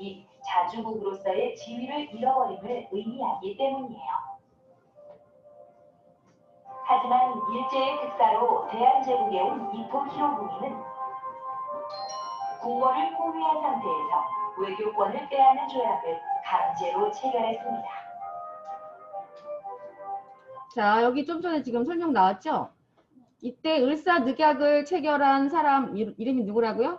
대한제국이 자주국으로서의 지위를 잃어버림을 의미하기 때문이에요. 하지만 일제의 특사로 대한제국에 온 이토 히로부미는 궁궐을 포위한 상태에서 외교권을 빼앗는 조약을 강제로 체결했습니다. 자, 여기 좀 전에 지금 설명 나왔죠? 이때 을사늑약을 체결한 사람 이름이 누구라고요?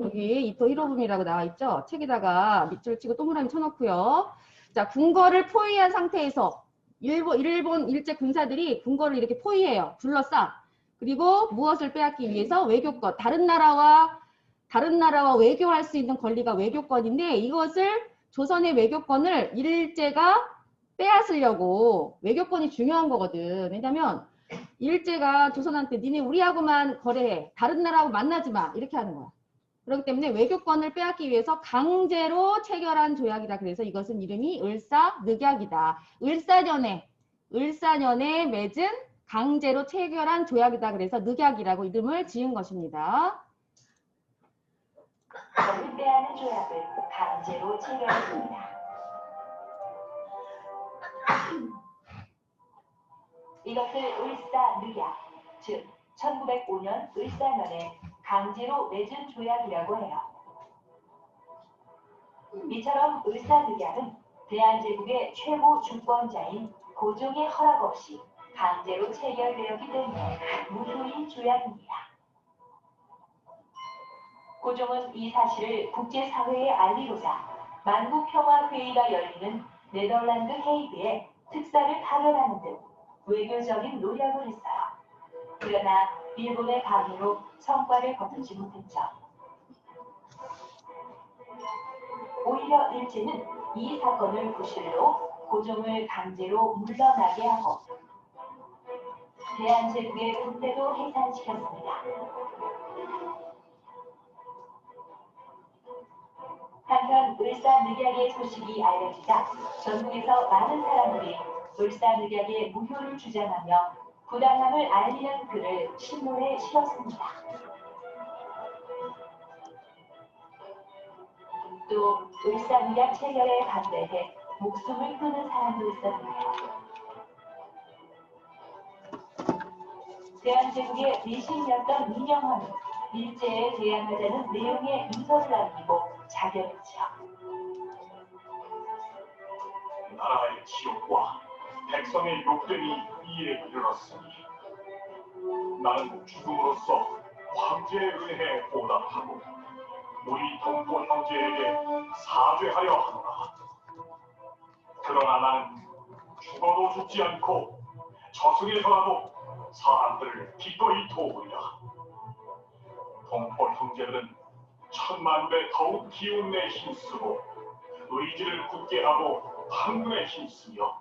여기 이토 히로부미라고 나와 있죠? 책에다가 밑줄 치고 동그라미 쳐놓고요. 자, 궁궐을 포위한 상태에서 일본 일제 군사들이 궁궐을 이렇게 포위해요. 둘러싸. 그리고 무엇을 빼앗기 위해서? 외교권. 다른 나라와 외교할 수 있는 권리가 외교권인데 이것을 조선의 외교권을 일제가 빼앗으려고. 외교권이 중요한 거거든. 왜냐면 일제가 조선한테 니네 우리하고만 거래해. 다른 나라하고 만나지 마. 이렇게 하는 거야. 그렇기 때문에 외교권을 빼앗기 위해서 강제로 체결한 조약이다. 그래서 이것은 이름이 을사늑약이다. 을사년에 맺은 강제로 체결한 조약이다. 그래서 늑약이라고 이름을 지은 것입니다. 권을 빼앗는 조약을 강제로 체결했습니다. 이것을 을사늑약, 즉 1905년 을사년에 강제로 맺은 조약이라고 해요. 이처럼 을사늑약은 대한제국의 최고 주권자인 고종의 허락 없이 강제로 체결되었기 때문에 무효인 조약입니다. 고종은 이 사실을 국제사회에 알리고자 만국평화회의가 열리는 네덜란드 헤이그에 특사를 파견하는 등 외교적인 노력을 했어요. 그러나 일본의 방해로 성과를 거두지 못했죠. 오히려 일제는 이 사건을 구실로 고종을 강제로 물러나게 하고 대한제국의 군대도 해산시켰습니다. 한편 을사늑약의 소식이 알려지자 전국에서 많은 사람들이 을사늑약의 무효를 주장하며 부당함을 알리는 글을 신문에 실었습니다. 또 을사늑약 체결에 반대해 목숨을 끊은 사람도 있었는데요. 대한제국의 리신이었던 이명헌은 일제에 대항하자는 내용의 문서를 남기고 자결했죠. 나라의 치욕과 백성의 욕됨이 이에 이르렀으니 나는 죽음으로써 황제의 은혜에 보답하고 우리 동포 형제에게 사죄하려 하노라. 그러나 나는 죽어도 죽지 않고 저승에서라도 사람들을 기꺼이 도우리라. 동포 형제들은 천만 배 더욱 기운내 힘쓰고 의지를 굳게 하고 한군에 힘쓰며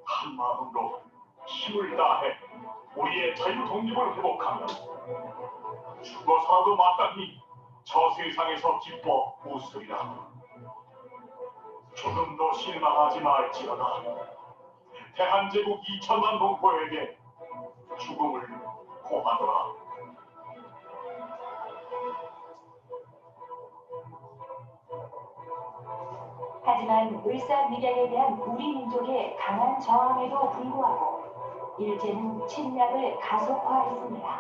한 마음으로 힘을 다해 우리의 자유 독립을 회복하면 죽어서라도 마땅히 저 세상에서 기뻐 웃으리라. 조금도 실망하지 말지어다. 대한제국 2천만 동포에게 죽음을 고하노라. 하지만 을사늑약에 대한 우리 민족의 강한 저항에도 불구하고 일제는 침략을 가속화했습니다.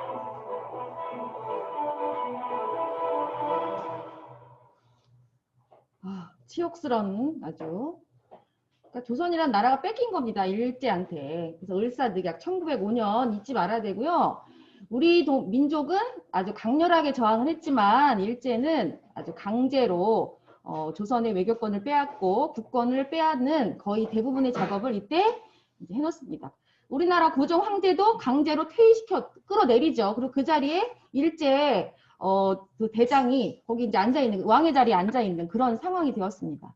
치욕스러운 아주. 그러니까 조선이라는 나라가 뺏긴 겁니다. 일제한테. 그래서 을사늑약 1905년 잊지 말아야 되고요. 우리 민족은 아주 강렬하게 저항을 했지만 일제는 아주 강제로 조선의 외교권을 빼앗고 국권을 빼앗는 거의 대부분의 작업을 이때 이제 해놓습니다. 우리나라 고종 황제도 강제로 퇴위시켜 끌어내리죠. 그리고 그 자리에 일제 그 대장이 거기 이제 앉아 있는 왕의 자리에 앉아 있는 그런 상황이 되었습니다.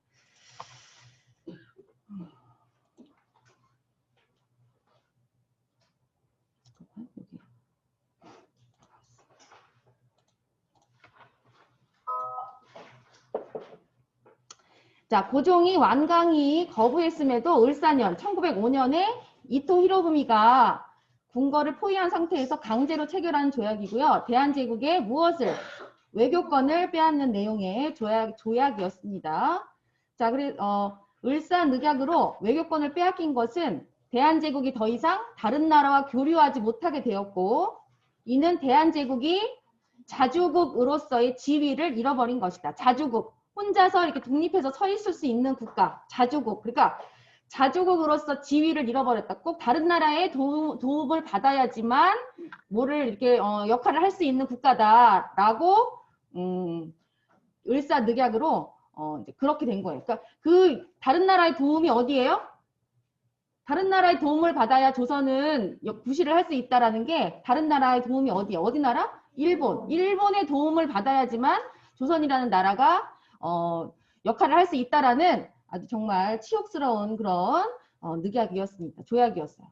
자, 고종이 완강히 거부했음에도 을사년 1905년에 이토 히로부미가 궁궐을 포위한 상태에서 강제로 체결한 조약이고요. 대한제국에 무엇을 외교권을 빼앗는 내용의 조약이었습니다. 자, 을사늑약으로 외교권을 빼앗긴 것은 대한제국이 더 이상 다른 나라와 교류하지 못하게 되었고, 이는 대한제국이 자주국으로서의 지위를 잃어버린 것이다. 자주국. 혼자서 이렇게 독립해서 서 있을 수 있는 국가. 자주국. 그러니까 자주국으로서 지위를 잃어버렸다. 꼭 다른 나라의 도움을 받아야지만 뭐를 이렇게 역할을 할 수 있는 국가다라고 을사늑약으로 이제 그렇게 된 거예요. 그러니까 그 다른 나라의 도움이 어디예요? 다른 나라의 도움을 받아야 조선은 구실을 할 수 있다라는 게 다른 나라의 도움이 어디예요? 어디 나라? 일본. 일본의 도움을 받아야지만 조선이라는 나라가 역할을 할 수 있다라는 아주 정말 치욕스러운 그런 늑약이었습니다. 조약이었어요.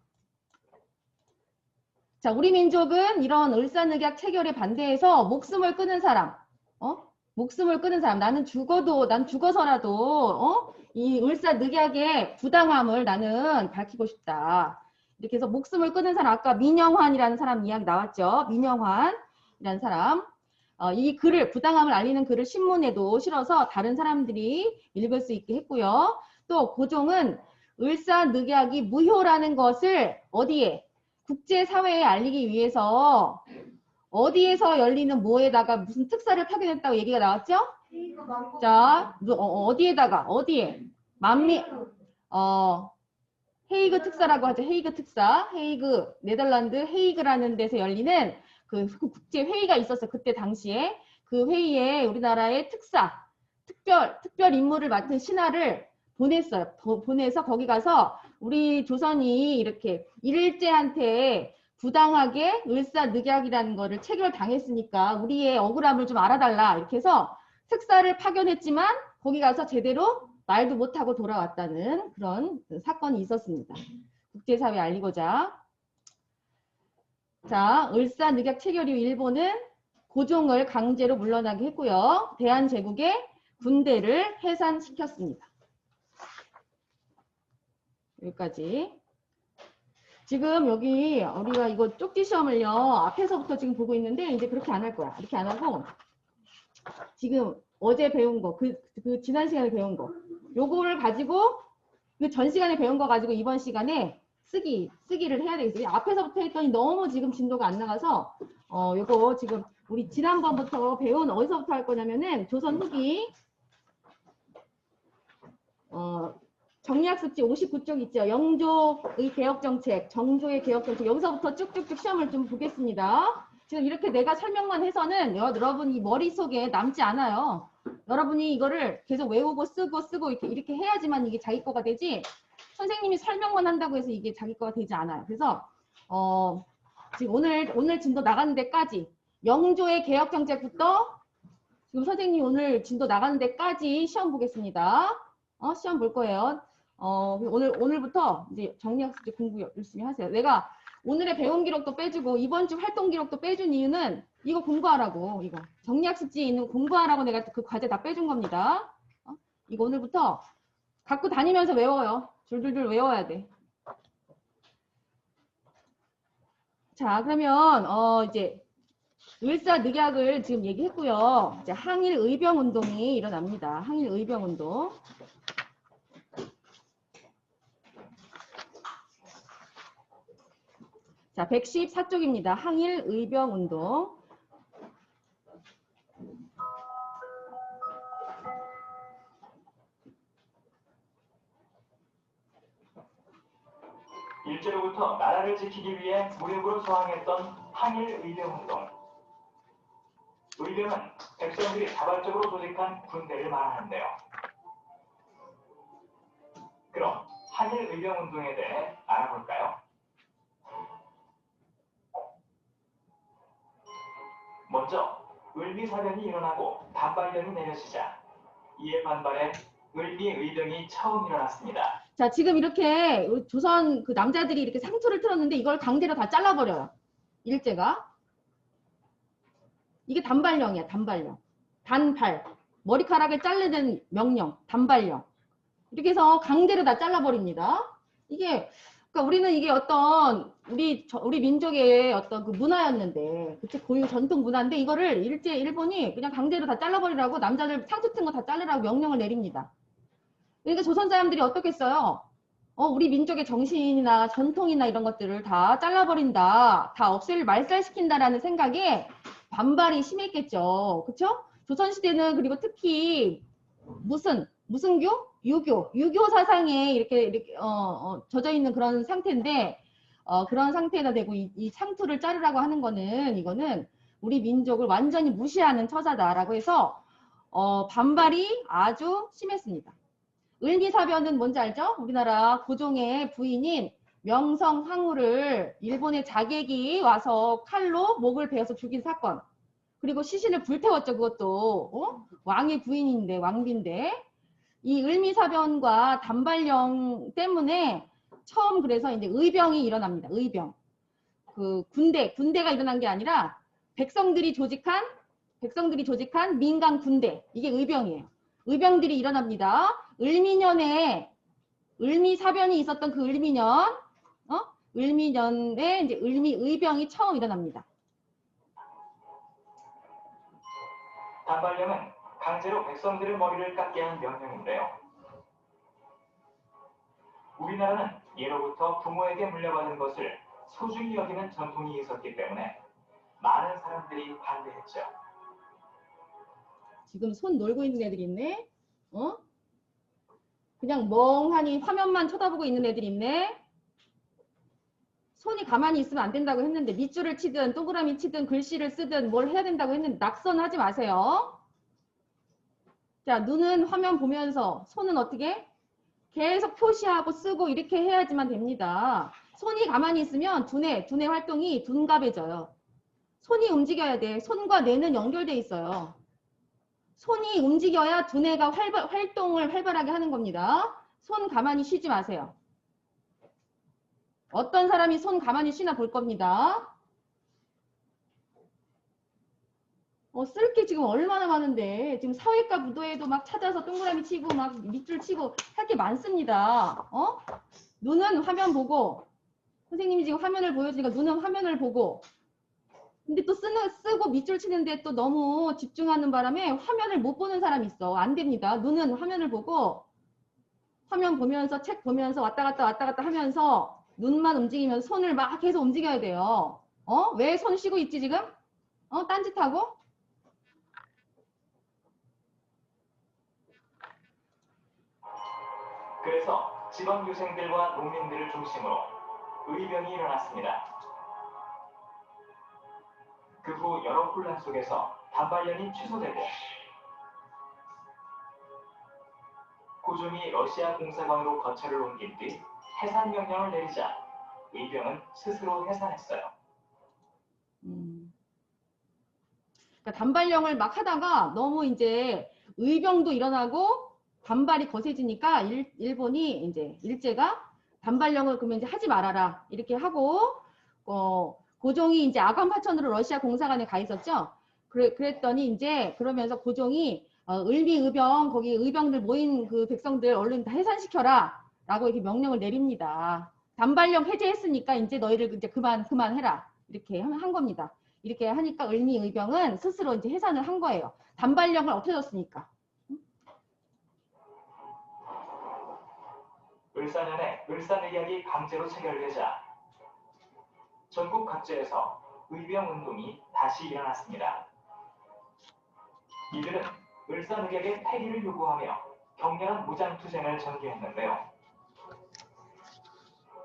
자, 우리 민족은 이런 을사늑약 체결에 반대해서 목숨을 끊은 사람, 목숨을 끊은 사람, 난 죽어서라도 이 을사늑약의 부당함을 나는 밝히고 싶다. 이렇게 해서 목숨을 끊은 사람, 아까 민영환이라는 사람 이야기 나왔죠. 민영환이라는 사람. 이 글을, 부당함을 알리는 글을 신문에도 실어서 다른 사람들이 읽을 수 있게 했고요. 또 고종은 을사늑약이 무효라는 것을 어디에? 국제사회에 알리기 위해서 어디에서 열리는 뭐에다가 무슨 특사를 파견했다고 얘기가 나왔죠? 자, 어디에다가? 어디에? 헤이그 특사라고 하죠. 헤이그 특사. 헤이그, 네덜란드 헤이그라는 데서 열리는 그 국제 회의가 있었어요. 그때 당시에 그 회의에 우리나라의 특별 임무를 맡은 신하를 보냈어요. 보내서 거기 가서 우리 조선이 이렇게 일제한테 부당하게 을사늑약이라는 거를 체결당했으니까 우리의 억울함을 좀 알아달라. 이렇게 해서 특사를 파견했지만 거기 가서 제대로 말도 못하고 돌아왔다는 그런 사건이 있었습니다. 국제사회에 알리고자. 자, 을사늑약 체결 이후 일본은 고종을 강제로 물러나게 했고요. 대한제국의 군대를 해산시켰습니다. 여기까지. 지금 여기 우리가 이거 쪽지 시험을요. 앞에서부터 지금 보고 있는데 이제 그렇게 안 할 거야. 이렇게 안 하고 지금 어제 배운 거, 그 지난 시간에 배운 거 요거를 가지고 그 전 시간에 배운 거 가지고 이번 시간에 쓰기를 해야 되겠어요. 앞에서부터 했더니 너무 지금 진도가 안 나가서 요거 지금 우리 지난번부터 배운 어디서부터 할 거냐면은 조선 후기 정리학습지 59쪽 있죠. 영조의 개혁정책, 정조의 개혁정책 여기서부터 쭉쭉쭉 시험을 좀 보겠습니다. 지금 이렇게 내가 설명만 해서는 여러분이 머릿속에 남지 않아요. 여러분이 이거를 계속 외우고 쓰고 이렇게 해야지만 이게 자기 거가 되지 선생님이 설명만 한다고 해서 이게 자기 거가 되지 않아요. 그래서 지금 오늘 진도 나가는 데까지 영조의 개혁정책부터 지금 선생님이 오늘 진도 나가는 데까지 시험 보겠습니다. 시험 볼 거예요. 오늘부터 이제 정리학습지 공부 열심히 하세요. 내가 오늘의 배운 기록도 빼주고 이번 주 활동 기록도 빼준 이유는 이거 공부하라고. 이거 정리학습지에 있는 거 공부하라고 내가 그 과제 다 빼준 겁니다. 이거 오늘부터 갖고 다니면서 외워요. 줄줄줄 외워야 돼. 자, 그러면 이제 을사늑약을 지금 얘기했고요. 이제 항일 의병 운동이 일어납니다. 항일 의병 운동. 자, 114쪽입니다. 항일 의병 운동. 일제로부터 나라를 지키기 위해 무력으로 저항했던 항일 의병 운동. 의병은 백성들이 자발적으로 조직한 군대를 말하는데요. 그럼 항일 의병 운동에 대해 알아볼까요? 먼저 을미사변이 일어나고 반발령이 내려지자 이에 반발해 을미의병이 처음 일어났습니다. 자, 지금 이렇게 조선 그 남자들이 이렇게 상투를 틀었는데 이걸 강제로 다 잘라버려요. 일제가. 이게 단발령이야, 단발령. 단발. 머리카락을 자르는 명령, 단발령. 이렇게 해서 강제로 다 잘라버립니다. 이게 그러니까 우리는 이게 어떤 우리 민족의 어떤 그 문화였는데, 그치, 고유 전통 문화인데 이거를 일본이 그냥 강제로 다 잘라버리라고, 남자들 상투 튼 거 다 자르라고 명령을 내립니다. 그러니까 조선 사람들이 어떻겠어요? 우리 민족의 정신이나 전통이나 이런 것들을 다 잘라버린다, 다 말살시킨다라는 생각에 반발이 심했겠죠. 그쵸? 조선시대는 그리고 특히 무슨교? 유교 사상에 이렇게 젖어 있는 그런 상태인데, 그런 상태에다 대고 이 상투를 자르라고 하는 거는, 이거는 우리 민족을 완전히 무시하는 처사다라고 해서 반발이 아주 심했습니다. 을미사변은 뭔지 알죠? 우리나라 고종의 부인인 명성황후를 일본의 자객이 와서 칼로 목을 베어서 죽인 사건. 그리고 시신을 불태웠죠. 그것도 왕의 부인인데, 왕비인데. 이 을미사변과 단발령 때문에 처음 그래서 이제 의병이 일어납니다. 의병. 그 군대가 일어난 게 아니라 백성들이 조직한 민간 군대. 이게 의병이에요. 의병들이 일어납니다. 을미년에 을미사변이 있었던 그 을미년에 이제 을미의병이 처음 일어납니다. 단발령은 강제로 백성들의 머리를 깎게 한 명령인데요. 우리나라는 예로부터 부모에게 물려받은 것을 소중히 여기는 전통이 있었기 때문에 많은 사람들이 반대했죠. 지금 손 놀고 있는 애들이 있네. 그냥 멍하니 화면만 쳐다보고 있는 애들이 있네. 손이 가만히 있으면 안 된다고 했는데, 밑줄을 치든 동그라미 치든 글씨를 쓰든 뭘 해야 된다고 했는데 낙선하지 마세요. 자, 눈은 화면 보면서, 손은 어떻게? 계속 표시하고 쓰고 이렇게 해야지만 됩니다. 손이 가만히 있으면 두뇌 활동이 둔갑해져요. 손이 움직여야 돼. 손과 뇌는 연결돼 있어요. 손이 움직여야 두뇌가 활동을 활발하게 하는 겁니다. 손 가만히 쉬지 마세요. 어떤 사람이 손 가만히 쉬나 볼 겁니다. 쓸 게 지금 얼마나 많은데, 지금 사회과 무도회도 막 찾아서 동그라미 치고 막 밑줄 치고 할 게 많습니다. 눈은 화면 보고, 선생님이 지금 화면을 보여주니까 눈은 화면을 보고, 근데 또 쓰고 밑줄 치는데 또 너무 집중하는 바람에 화면을 못 보는 사람이 있어. 안 됩니다. 눈은 화면을 보고, 화면 보면서 책 보면서 왔다 갔다 하면서 눈만 움직이면서 손을 막 계속 움직여야 돼요. 왜 손 쉬고 있지 지금? 딴짓하고? 그래서 지방 유생들과 농민들을 중심으로 의병이 일어났습니다. 그 후 여러 혼란 속에서 단발령이 취소되고 고종이 러시아 공사관으로 거처를 옮긴 뒤 해산 명령을 내리자 의병은 스스로 해산했어요. 그러니까 단발령을 막 하다가 너무 이제 의병도 일어나고 반발이 거세지니까 일본이 이제 일제가 단발령을 그러면 이제 하지 말아라 이렇게 하고, 고종이 이제 아관파천으로 러시아 공사관에 가 있었죠. 그랬더니 이제 그러면서 고종이 을미의병, 거기 의병들 모인 그 백성들 얼른 다 해산시켜라 라고 이렇게 명령을 내립니다. 단발령 해제했으니까 이제 너희들 이제 그만해라 이렇게 한 겁니다. 이렇게 하니까 을미의병은 스스로 이제 해산을 한 거예요. 단발령을 없애줬으니까. 을사년에 을사늑약이 강제로 체결되자 전국 각지에서 의병운동이 다시 일어났습니다. 이들은 을사늑약의 폐기를 요구하며 격렬한 무장투쟁을 전개했는데요.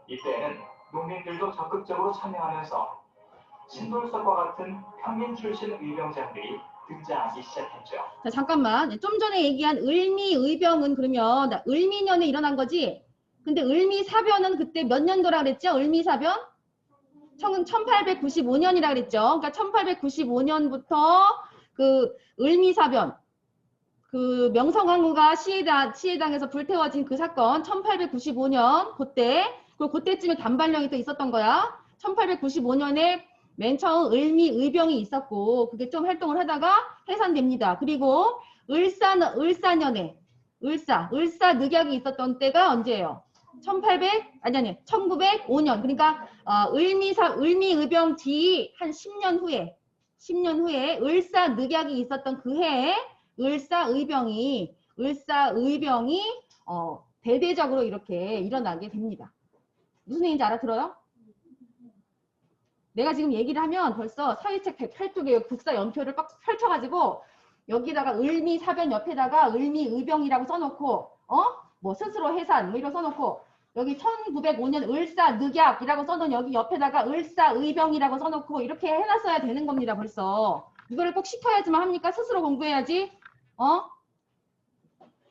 이때에는 농민들도 적극적으로 참여하면서 신돌석과 같은 평민 출신 의병장들이 등장하기 시작했죠. 자, 잠깐만. 좀 전에 얘기한 을미의병은 그러면 을미년에 일어난 거지? 근데 을미사변은 그때 몇 년도라 그랬죠? 을미사변? 1895년이라 그랬죠? 그러니까 1895년부터 그 을미사변, 그 명성황후가 시해당에서 불태워진 그 사건 1895년 그때, 그리고 그때쯤에 단발령이 또 있었던 거야. 1895년에 맨 처음 을미의병이 있었고 그게 좀 활동을 하다가 해산됩니다. 그리고 을사년에 을사늑약이 있었던 때가 언제예요? 아니 1905년. 그러니까 을미의병 뒤 한 10년 후에 을사늑약이 있었던 그 해에 을사의병이 대대적으로 이렇게 일어나게 됩니다. 무슨 얘기인지 알아들어요? 내가 지금 얘기를 하면 벌써 사회책 108쪽에 국사 연표를 빡 펼쳐가지고 여기다가 을미사변 옆에다가 을미의병이라고 써놓고 뭐 스스로 해산 뭐 이런 써놓고 여기 1905년 을사늑약이라고 써놓은 여기 옆에다가 을사의병이라고 써놓고 이렇게 해놨어야 되는 겁니다. 벌써 이거를 꼭 시켜야지만 합니까? 스스로 공부해야지.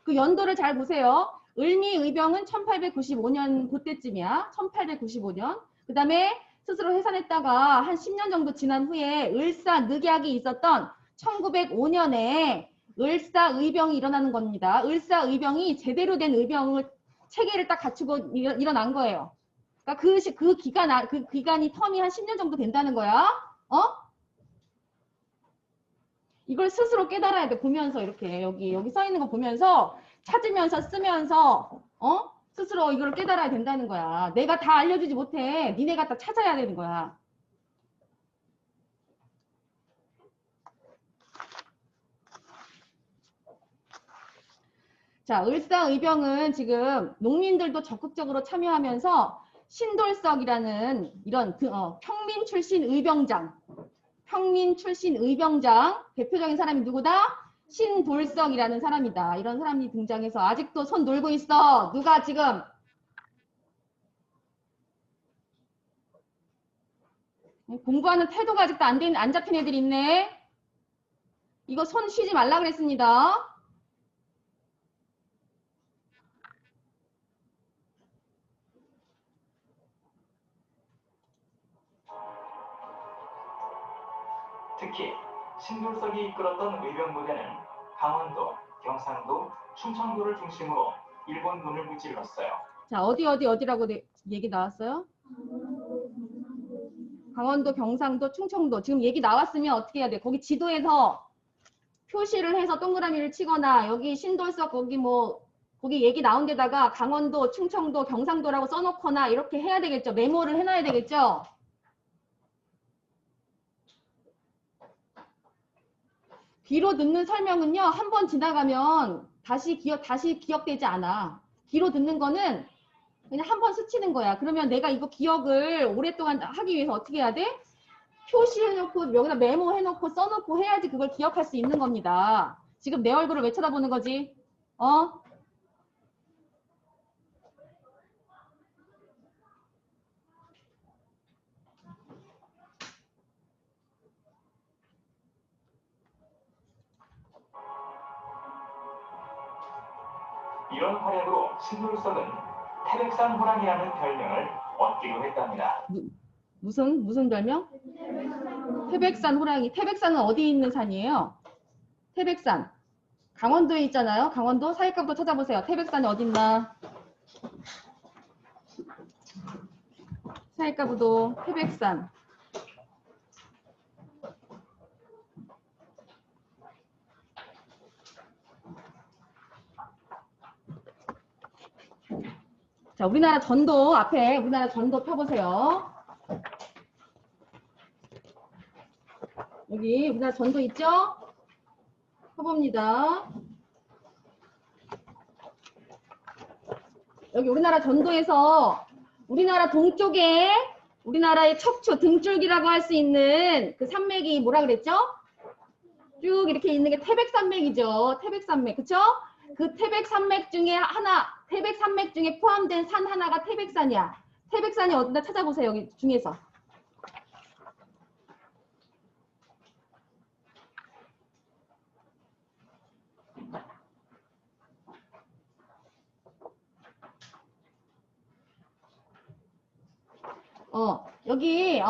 그 연도를 잘 보세요. 을미의병은 1895년 그때쯤이야. 1895년. 그 다음에 스스로 해산했다가 한 10년 정도 지난 후에 을사늑약이 있었던 1905년에 을사의병이 일어나는 겁니다. 을사의병이 제대로 된 의병을 체계를 딱 갖추고 일어난 거예요. 그러니까 그 기간이 텀이 한 10년 정도 된다는 거야. 이걸 스스로 깨달아야 돼. 보면서 이렇게 여기 써 있는 거 보면서 찾으면서 쓰면서 스스로 이걸 깨달아야 된다는 거야. 내가 다 알려주지 못해. 니네가 다 찾아야 되는 거야. 자, 을사의병은 지금 농민들도 적극적으로 참여하면서 신돌석이라는 이런 평민 출신 의병장 대표적인 사람이 누구다? 신돌석이라는 사람이다. 이런 사람이 등장해서 아직도 손 놀고 있어. 누가 지금 공부하는 태도가 아직도 안 잡힌 애들이 있네. 이거 손 쉬지 말라 그랬습니다. 특히 신돌석이 이끌었던 의병부대는 강원도, 경상도, 충청도를 중심으로 일본군을 무찔렀어요. 자, 어디라고 얘기 나왔어요? 강원도, 경상도, 충청도. 지금 얘기 나왔으면 어떻게 해야 돼? 거기 지도에서 표시를 해서 동그라미를 치거나 여기 신돌석 거기 얘기 나온 데다가 강원도, 충청도, 경상도라고 써놓거나 이렇게 해야 되겠죠. 메모를 해놔야 되겠죠. 뒤로 듣는 설명은요, 한 번 지나가면 다시 기억되지 않아. 뒤로 듣는 거는 그냥 한 번 스치는 거야. 그러면 내가 이거 기억을 오랫동안 하기 위해서 어떻게 해야 돼? 표시해놓고 여기다 메모해놓고 써놓고 해야지 그걸 기억할 수 있는 겁니다. 지금 내 얼굴을 왜 쳐다보는 거지? 이런 활약으로 신돌석은 태백산 호랑이라는 별명을 얻기도 했답니다. 무슨 별명? 태백산 호랑이. 태백산은 어디 있는 산이에요? 태백산. 강원도에 있잖아요. 강원도 사회값도 찾아보세요. 태백산이 어디 있나? 사회값도 태백산. 자, 우리나라 전도 앞에 우리나라 전도 펴보세요. 여기 우리나라 전도 있죠? 펴봅니다. 여기 우리나라 전도에서 우리나라 동쪽에 우리나라의 척추 등줄기라고 할 수 있는 그 산맥이 뭐라 그랬죠? 쭉 이렇게 있는 게 태백산맥이죠. 태백산맥. 그쵸? 그 태백산맥 중에 포함된 산 하나가 태백산이야. 태백산이 어딘가 찾아보세요. 여기 중에서. 여기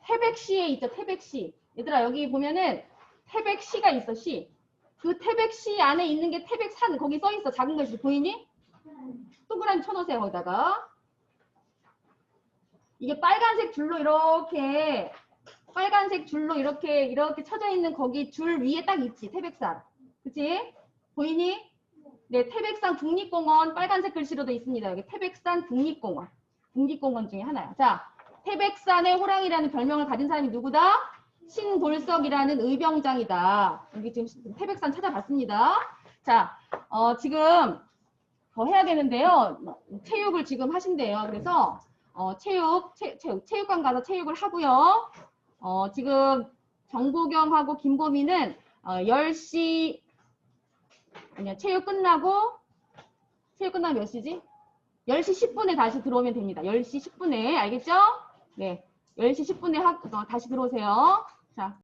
태백시에 있죠. 태백시. 얘들아 여기 보면은 태백시가 있어. 시. 그 태백시 안에 있는 게 태백산. 거기 써 있어. 작은 글씨 보이니? 동그라미 쳐놓으세요. 거기다가. 이게 빨간색 줄로 이렇게 쳐져 있는 거기 줄 위에 딱 있지. 태백산. 그치? 보이니? 네, 태백산 국립공원 빨간색 글씨로 돼 있습니다. 여기 태백산 국립공원. 국립공원 중에 하나야. 자, 태백산의 호랑이라는 별명을 가진 사람이 누구다? 신돌석이라는 의병장이다. 여기 지금 태백산 찾아봤습니다. 자, 지금 더 해야 되는데요. 체육을 지금 하신대요. 그래서 체육관 가서 체육을 하고요. 지금 정보경하고 김보미는 10시 아니야, 체육 끝나면 몇 시지? 10시 10분에 다시 들어오면 됩니다. 10시 10분에 알겠죠? 네. 10시 10분에 다시 들어오세요. 자.